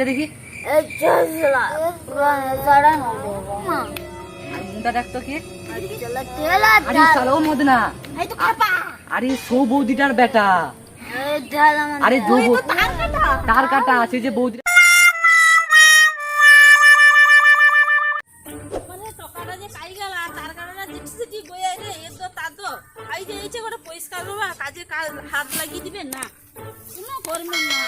দেখি আরে সৌ বৌদিটার বেটা। আরে তার কাটা আছে যে বৌদি পরিষ্কার কাজে হাত লাগিয়ে দিবে না, কোনো করবেন না।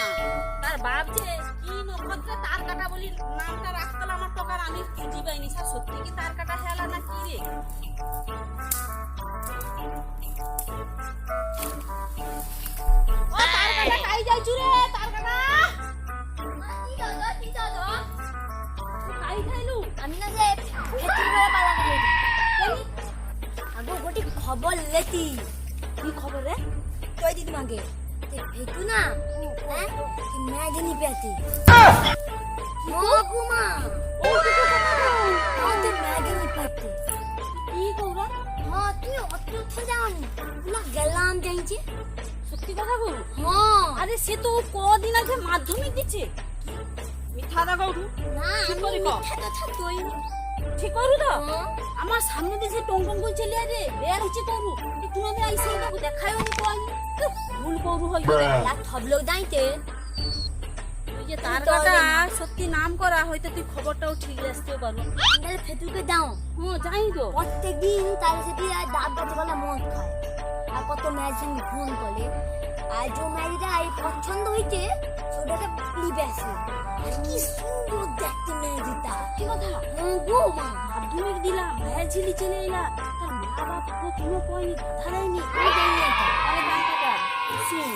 তার বাপ যে কি নক্ষত্রে তার কাটা বলি নামটা রাখতাল আমার টাকার আমি খুঁজি পাইনি। সত্যি কি তার কাটা হেলা না কি রে? ও তার কাটা কাই যাইছু রে? তার কাটা কাই খাইলু? আমি না যে ফেতুর করে পালা গেলি জানি আগো গোটি খবর লেতি। কি খবর রে? কই দিদি মাগে তে ফেতু না হ্যাঁ কি ম্যাগনি পেতি মগুমা ও কি কথা ও তে ম্যাগনি পেতি কি কইরা? হ্যাঁ তুই অত যাওনি না গেলাম যাইছি। সত্যি কথা বল। হ্যাঁ আরে সে তো কদিন আগে মাধ্যমিক দিচ্ছে। মিথ্যা দা কইরু না ঠিক আমি করে কও। মিথ্যা কথা কই ঠিক করু তো হ্যাঁ আমার সামনে দিয়ে যে টং টং করে চলে আরে বের হচ্ছে করু তুমি আমি আইসে এটা দেখায়ও নি কই ভুল করু হই রে। লা থবলোক দাইতে তুই যে তার কাটা সত্যি নাম করা হয়তো তুই খবরটাও ঠিক আসতে পারো। তাহলে ফেতুকে দাও হ্যাঁ যাই তো প্রত্যেকদিন তার সাথে ডাব গাছ বলা মদ খায় আর কত ম্যাজিন ফোন করে আর যে ম্যাজিটা এই পছন্দ হইতে সেটাকে লিবে আসে আর কি সুন্দর দেখতে ম্যাজিটা। কি কথা? গো মা মাধ্যমিক দিলাম মায়ের ঝিলি চলে এলা তার মা বাপ কোনো কয়নি ধারায়নি আরে নাম কাটা শুন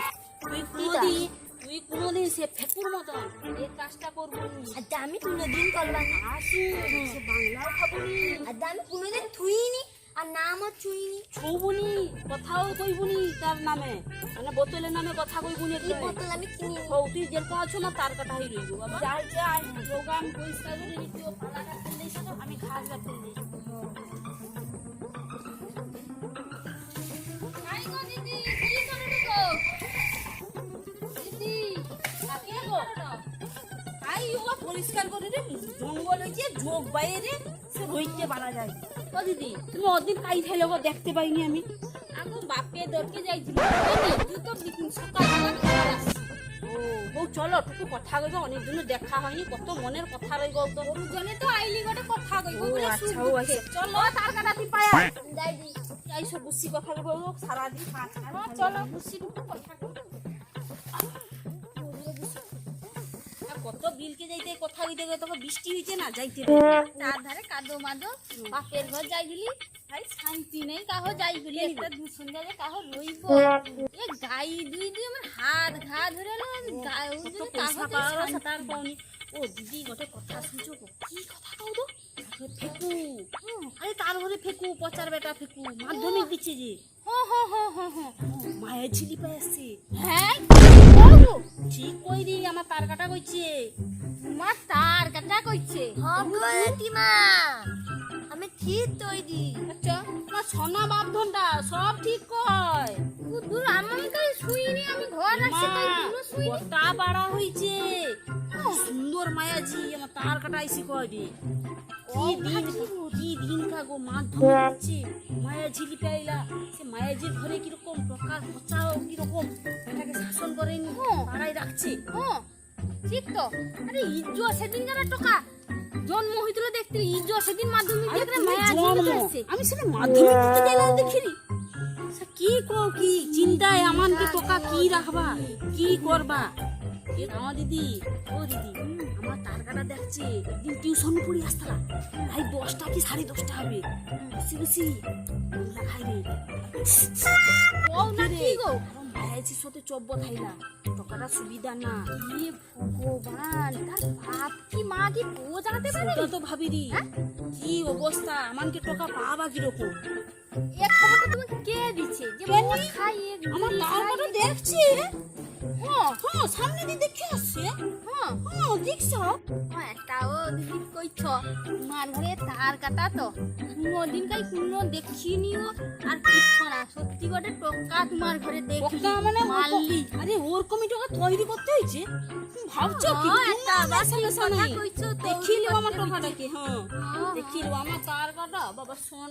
তুই কোনোদিন সে ফেকুর মতন এই কাজটা করবি আর আমি কোনোদিন করবা না আসুন সে বাংলাও খাবনি আর আমি কোনোদিন থুইনি আর নামও ছুইনি ছুবুনি কথাও কইবুনি তার নামে মানে বোতলের নামে কথা কইবুনি। এই বোতল আমি কিনি তুই যেরকম আছো না তার কথা হই রইব বাবা। যাই যাই যোগান পরিষ্কার করে নিতে পালা কাটতে দিছ আমি ঘাস কাটতে দিই। আই গো দিদি কি করে গো দিদি কাকে গো আই ওয়া পরিষ্কার করে রে জঙ্গল হইছে যোগ বাইরে সে রইতে পারা যায়। ও দিদি তুমি ওদিন কাই খাইলে গো দেখতে পাইনি আমি। আমি বাপকে দরকে যাইছিল তুই তো সকালবেলা খাবার আসছি। ও চলো একটু কথা কইব অনেক দিন দেখা হয়নি কত মনের কথা রইব তো জনে তো আইলি গটে কথা কইব বলে আচ্ছা ও আছে চলো তার কাটা তুই পায়া যাই দি আইসো বুসি কথা কইব সারা দিন চলো বুসি একটু কথা কইব কত বিলকে যাইতে কথা কইতে গেলে তখন বৃষ্টি হইছে না যাইতে তার ধারে কাদো মাদো বাপের ঘর যাই দিলি ভাই শান্তি নেই কাহো যাই বলি একটা দূষণ যাবে কাহো রইব এ গাই দুই দুই আমার হাত ঘা ধরে না গায় তো পয়সা পাওয়ার সাতার পাওনি। ও দিদি গোটে কথা শুনছো কি কথা কও তো ফেকু আরে তার ঘরে ফেকু পচার বেটা ফেকু মাধ্যমিক দিচ্ছে যে মায়ের ঝিলি পাই আসছে। হ্যাঁ ঠিক কই দি আমার তার কাটা কইছে মা তার কথা কইছে হগতি মা আমি ঠিক তৈরি আচ্ছা তোমার সোনা বাপধনটা সব ঠিক কয় দূর আমি কাই শুইনি আমি ঘর আসছে তাই পুরো শুইনি গোটা পাড়া হইছে সুন্দর মায়াজি আমার তার কাটা আইছি কয় দি কি দিন কাগো মাধ্যমিক হচ্ছে মায়া ঝিলি পাইলা সে মায়াজির ঘরে কিরকম প্রকার পচাও কিরকম এটাকে শাসন করেনি পাড়ায় রাখছে। ঠিক তো আরে ইজ্জো সেদিন যারা টাকা জন্ম হইছিল দেখতে ইজ্জো সেদিন মাধ্যমিক দেখলে মায়া আসছে আমি সেটা মাধ্যমিক দিতে গেলাম দেখিনি কি কো কি চিন্তায় আমানকে টাকা কি রাখবা কি করবা এ আমার দিদি ও দিদি আমার তার কাটা দেখছে একদিন টিউশন পড়ি আসতালা ভাই 10টা কি 10:30 হবে বসি বসি খাই রে ও না কি গো মায়াজির সাথে চব্ব খাইলা টাকাটা সুবিধা না কি ভগবান তার বাপ কি মা কি ও জানাতে পারে তো ভাবি রি কি অবস্থা আমানকে টাকা পাবা কিরকম এই খবরটা তোমাকে কে দিচ্ছে যে কে মদ নি? খাই আমার তারকাটা দেখছি হ্যাঁ সামনে দিয়ে দেখে আসছে হ্যাঁ দেখছ তাও দিদি কইছ মার ঘরে তার কাটা তো কোনোদিন কাই কোনো দেখিনিও আর কিচ্ছু না সত্যি করে টকা তোমার ঘরে দেখি ওটা মানে মারলি আরে ওরকমই টাকা তৈরি করতে হয়েছে তুমি ভাবছো কি হ্যাঁ, একটা একটা বাসা বাসি বাসা কথা নেই কইছো তো, দেখিলো ওই আমার করতে টাকাটাকে হ্যাঁ হ্যাঁ, দেখিলো আমার তার কাটা বাবা শোন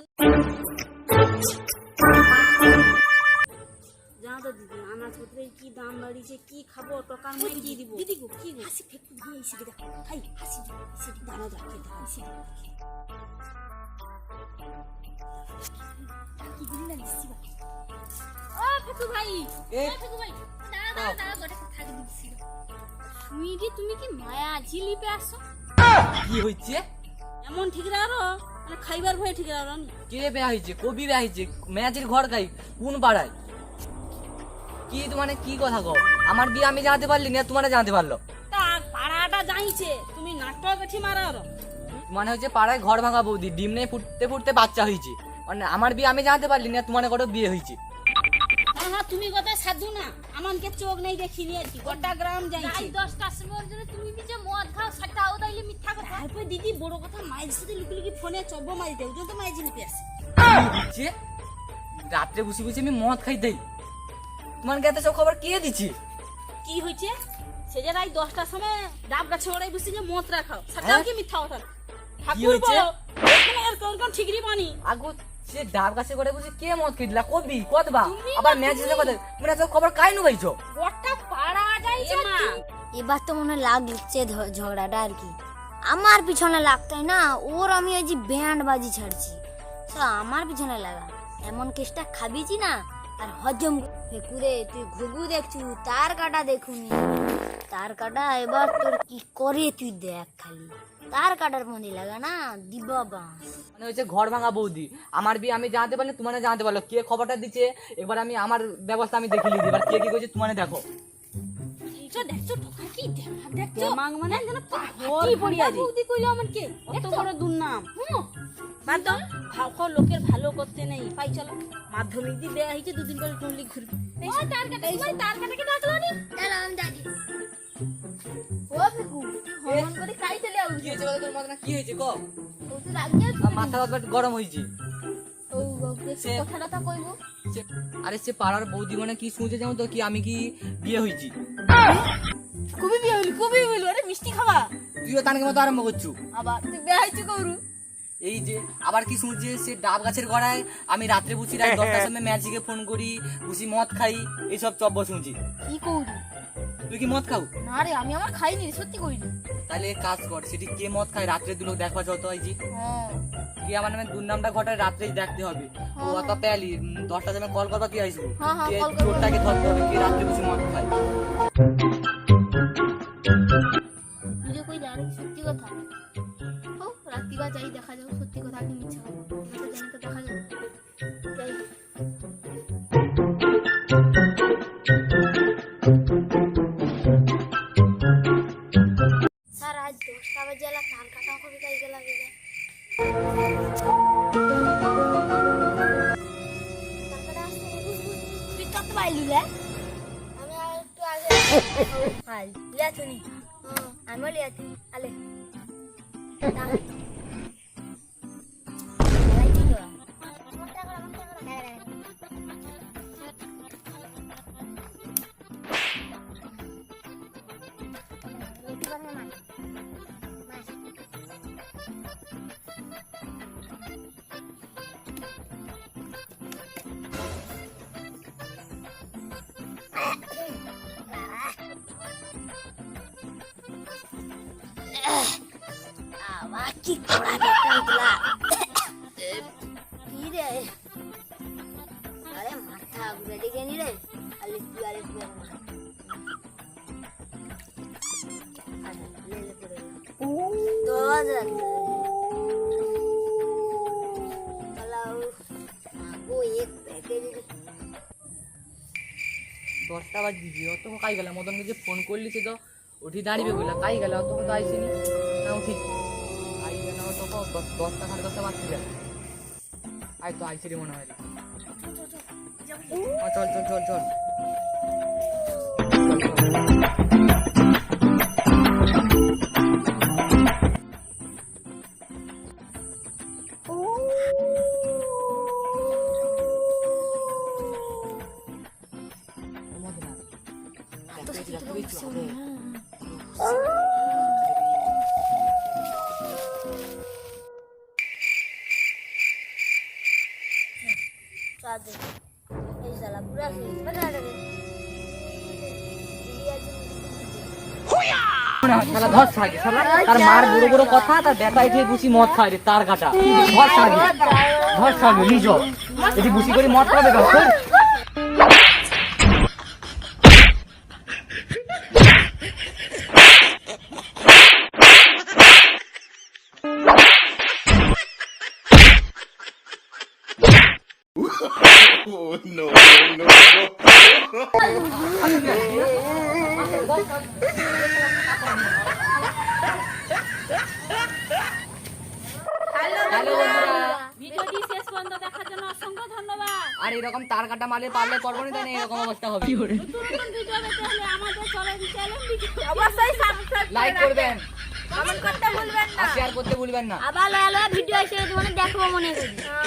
জানো তো দিদি আনাজপত্রের কি দাম বাড়িয়েছে কি খাবো টাকার মানে কি দিব দিদি গো কি গো হাসি ফেকু দিয়ে এসে দেখো হাই হাসি দাঁড়া যাকে হাসি কি দিন না দিছি বা ও ফেকু ভাই এ ফেকু ভাই দাঁড়া গোটা কথা দিছি সুইটি তুমি কি মায়া ঝিলিপে আসো কি হইছে? এমন ঠিক রাখো মানে খাইবার ভয় ঠিক রাখো কে বেয়া হয়েছে? কবি বেয়া হয়েছে? ম্যাচের ঘর গাই কোন পাড়ায়? কি মানে কি কথা কও? আমার বিয়ে আমি জানতে পারলি না, তোমার জানতে পারলো? তা পাড়াটা জানিছে তুমি নাটক এঠি মারার মানে হচ্ছে পাড়ায় ঘর ভাঙা বৌদি ডিম নেই ফুটতে ফুটতে বাচ্চা হয়েছে, মানে আমার বিয়ে আমি জানতে পারলি না, তোমার কত বিয়ে হয়েছে? হ্যাঁ তুমি কথা সাধু না আমাকে চোখ নেই দেখিনি আর কি গোটা গ্রাম যাইছে 10টার সময় জন্য তুমি যে মদ খাও সেটাও তাইলে মিথ্যা কথা তারপরে দিদি বড় কথা মায়ের সাথে লুকি লুকি ফোনে চব্ব মারি দেয় ওজন তো মায়ের জিনিস আসে কি হচ্ছে? রাত্রে বসে বসে আমি মদ খাই দেই, তোমার কাছে সব খবর কে দিচ্ছে? কি হয়েছে সে যে রাই 10টার সময় ডাব গাছে ওড়াই বসে যে মদ রাখাও সেটাও কি মিথ্যা কথা ঠাকুর হয়েছে? বলো এখানে আর কোন ঠিকরি বানি আগো সে ডাব গাছে করে বসে কে মদ খেদিলা? কবি কতবা তুমি আবার না ম্যাচের তুমি। কথা মানে সব খবর কাই নুবাইছো? গোটা পাড়া যাইছে মা এবার তো মনে লাগছে ঝগড়াটা আর কি আমার পিছনে লাগতাই না ওর আমি ওই যে ব্যান্ড বাজি ছাড়ছি তো আমার পিছনে লাগা এমন কেসটা খাবিছি না আর হজম ফেকুরে তুই ঘুঘু দেখছু তার কাটা দেখুনি তার কাটা এবার তোর কি করে তুই দেখ খালি তার কাটার মধ্যে লাগা না দিবা বাঁশ মানে হচ্ছে ঘর ভাঙা বৌদি আমার বিয়ে আমি জানতে পারলে তোমার জানতে পারলো, কে খবরটা দিচ্ছে এবার আমি আমার ব্যবস্থা আমি দেখে নিই, এবার কে কি করছে তোমার দেখো। এইটা দেখছো ঠকা কি দেখছো মাং মানে যেন কি পড়িয়া বৌদি কইলো আমার কে অত বড় দুর্নাম বাদ দাও ভালো লোকের ভালো করতে নেই পাই চলো মাধ্যমিক দিয়ে দেয়া হয়েছে দুদিন পরে টুনলি ঘুরবে তার কাটা তার কাটাকে ডাকলো নি দাঁড়া আমি ডাকি ও ফেকু হমন করে কাই চলে আউ কি হয়েছে বলো তোর মাথা কি হয়েছে কো? ও তো রাগিয়া মাথা গরম হয়েছে। ও কথাটা কইবো আরে সে পাড়ার বৌদি মানে কি শুনছে যেমন তো কি আমি কি বিয়ে হয়েছি? কবি বলি আরে মিষ্টি খাবা তুইও তানকে মতো আরম্ভ করছু। আবার তুই বেহাইছো কৌরু এই যে আবার কি শুনছে সে ডাব গাছের গড়ায় আমি রাত্রে বসি রাত 10টার সময় ম্যাজিকে ফোন করি বসি মদ খাই এইসব চব্য শুনছি। কি কইরি তুই কি মদ খাও? না রে আমি আমার খাইনি রে সত্যি কইরি তাহলে এক কাজ কর, সেটি কে মদ খায় রাত্রে দুলো দেখবা যত হয় যে হ্যাঁ কে আমার নামে দুর্নামটা ঘটায় রাত্রেই দেখতে হবে। ও অত পেয়ালি 10টার সময় কল করবা কি আসবো, হ্যাঁ, কে call করবো। চোরটাকে ধরতে হবে, কে রাত্রে বসে মদ খায়। তুই যে কই জানি সত্যি কথা ও রাত্রিবা যাই দেখা যাও সত্যি কথা কি মিথ্যা কথা জানি তো দেখা যাবে যাই স্যার আজ 10টা বাজে এলা তার কাটা কবি কাই গেলা গেলে তুই কত পাইলু লে আমি আর একটু আগে আই লিয়াছনি আমি লিয়াছি আলে কি করা বেটা কি রে আরে মাথা ঘুরে দিকে নি রে আলে তুই আরে তুই আরে লে লে করে তো আজান তালাও আগো এক প্যাকেজ 10টা বাজ দিবি অত কাই গেল মদনকে যে ফোন করলি সে তো উঠি দাঁড়িয়ে বললা কাই গেল অত তো আইসিনি না উঠি আই গেল তো 10টা 10:30 বাজতে যায় আয় তো আইসিরি মনে হয়। চল চল চল চল। এই শালা পুরা বেটা রে শালা ধর সাগে শালা, তার মার বড় বড় কথা, তার বেটাই দিয়ে বুঝি মদ খায় রে তার কাটা। ধর সাগে, ধর সাগে নিজ যদি বুঝি করে মদ খাবে ধর। Oh, no, no, no. Hello বন্ধুরা, ভিডিওটি শেষ পর্যন্ত দেখার জন্য অসংখ্য ধন্যবাদ। আর এরকম তার কাটা মালে পারলে করবো না, তাই না এরকম অবস্থা হবে। নতুন নতুন ভিডিও পেতে হলে আমাদের চ্যানেলটি অবশ্যই সাবস্ক্রাইব লাইক করবেন, কমেন্ট করতে ভুলবেন না আর শেয়ার করতে ভুলবেন না। আবার লয়া লয়া ভিডিও এসে তোমাদের দেখবো মনে করি।